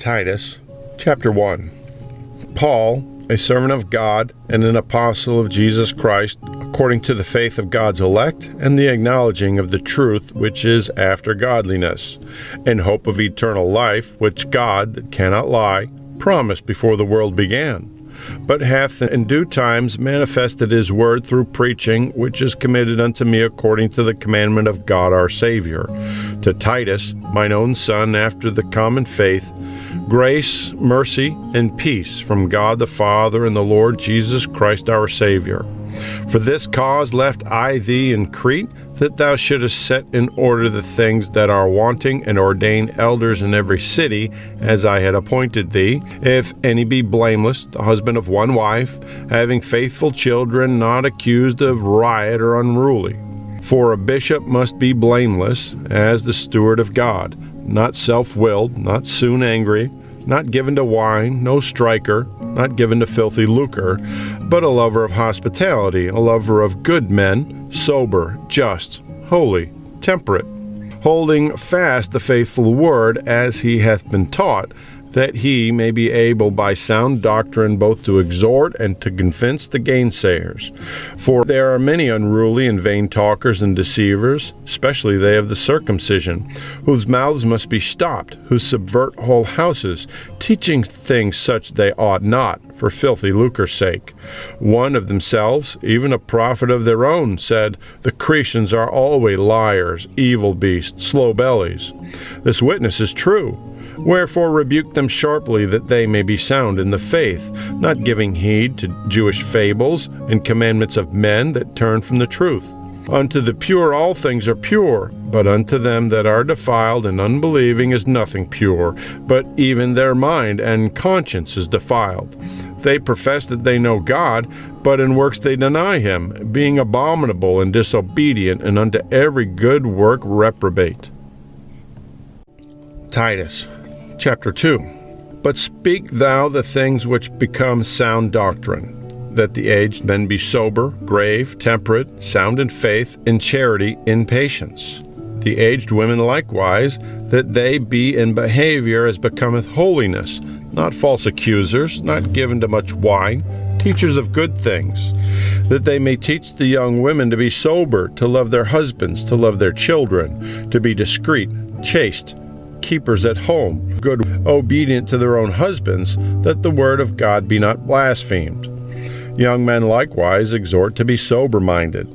Titus, chapter 1. Paul, a servant of God and an apostle of Jesus Christ, according to the faith of God's elect and the acknowledging of the truth which is after godliness, in hope of eternal life, which God, that cannot lie, promised before the world began, but hath in due times manifested his word through preaching, which is committed unto me according to the commandment of God our Saviour. To Titus, mine own son, after the common faith, grace, mercy, and peace from God the Father and the Lord Jesus Christ our Saviour. For this cause left I thee in Crete, that thou shouldest set in order the things that are wanting, and ordain elders in every city, as I had appointed thee. If any be blameless, the husband of one wife, having faithful children, not accused of riot or unruly. For a bishop must be blameless, as the steward of God, not self-willed, not soon angry, not given to wine, no striker, not given to filthy lucre, but a lover of hospitality, a lover of good men, sober, just, holy, temperate, holding fast the faithful word as he hath been taught, that he may be able by sound doctrine both to exhort and to convince the gainsayers. For there are many unruly and vain talkers and deceivers, especially they of the circumcision, whose mouths must be stopped, who subvert whole houses, teaching things such they ought not, for filthy lucre's sake. One of themselves, even a prophet of their own, said, The Cretians are alway liars, evil beasts, slow bellies. This witness is true. Wherefore rebuke them sharply, that they may be sound in the faith, not giving heed to Jewish fables and commandments of men that turn from the truth. Unto the pure all things are pure, but unto them that are defiled and unbelieving is nothing pure, but even their mind and conscience is defiled. They profess that they know God, but in works they deny him, being abominable and disobedient, and unto every good work reprobate. Titus, chapter 2. But speak thou the things which become sound doctrine, that the aged men be sober, grave, temperate, sound in faith, in charity, in patience. The aged women likewise, that they be in behavior as becometh holiness, not false accusers, not given to much wine, teachers of good things, that they may teach the young women to be sober, to love their husbands, to love their children, to be discreet, chaste, keepers at home, good, obedient to their own husbands, that the word of God be not blasphemed. Young men likewise exhort to be sober-minded,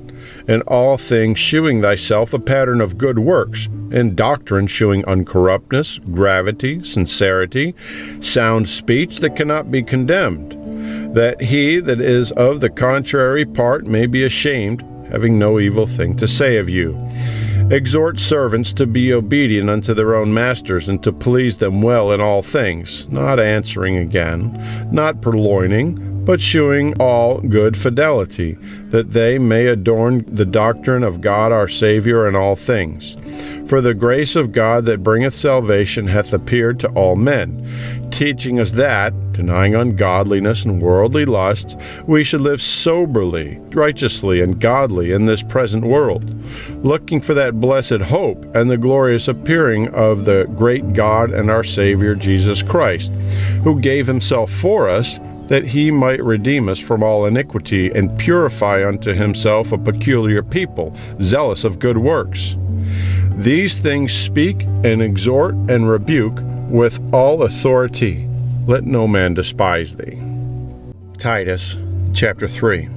in all things shewing thyself a pattern of good works, in doctrine shewing uncorruptness, gravity, sincerity, sound speech that cannot be condemned, that he that is of the contrary part may be ashamed, having no evil thing to say of you. Exhort servants to be obedient unto their own masters, and to please them well in all things, not answering again, not purloining, but shewing all good fidelity, that they may adorn the doctrine of God our Saviour in all things. For the grace of God that bringeth salvation hath appeared to all men, teaching us that, denying ungodliness and worldly lusts, we should live soberly, righteously, and godly in this present world, looking for that blessed hope and the glorious appearing of the great God and our Saviour Jesus Christ, who gave himself for us, that he might redeem us from all iniquity, and purify unto himself a peculiar people, zealous of good works. These things speak and exhort and rebuke with all authority. Let no man despise thee. Titus, chapter 3.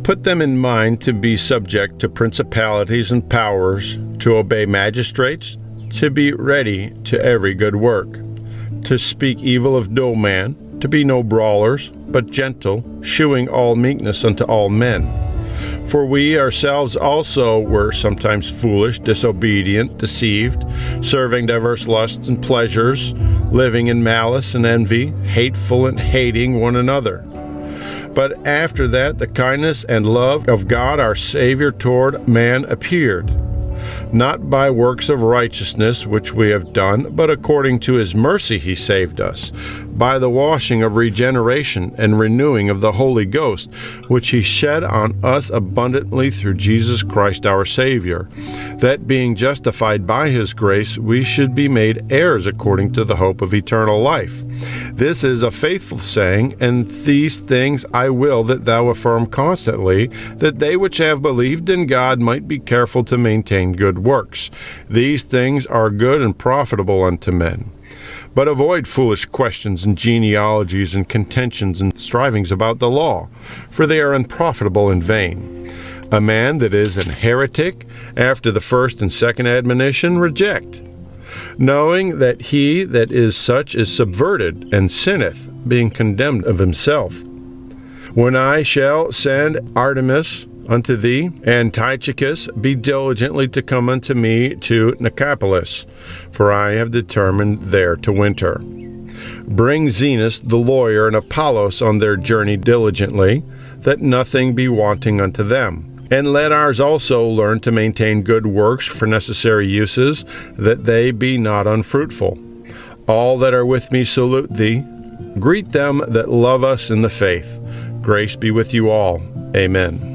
Put them in mind to be subject to principalities and powers, to obey magistrates, to be ready to every good work, to speak evil of no man, to be no brawlers, but gentle, shewing all meekness unto all men. For we ourselves also were sometimes foolish, disobedient, deceived, serving diverse lusts and pleasures, living in malice and envy, hateful and hating one another. But after that the kindness and love of God our Saviour toward man appeared, not by works of righteousness which we have done, but according to his mercy he saved us, by the washing of regeneration and renewing of the Holy Ghost, which he shed on us abundantly through Jesus Christ our Saviour, that being justified by his grace, we should be made heirs according to the hope of eternal life. This is a faithful saying, and these things I will that thou affirm constantly, that they which have believed in God might be careful to maintain good works. These things are good and profitable unto men. But avoid foolish questions and genealogies and contentions and strivings about the law, for they are unprofitable and vain. A man that is an heretic, after the first and second admonition, reject, knowing that he that is such is subverted and sinneth, being condemned of himself. When I shall send Artemis unto thee, and Tychicus, be diligently to come unto me to Nicopolis, for I have determined there to winter. Bring Zenas the lawyer and Apollos on their journey diligently, that nothing be wanting unto them. And let ours also learn to maintain good works for necessary uses, that they be not unfruitful. All that are with me salute thee. Greet them that love us in the faith. Grace be with you all. Amen.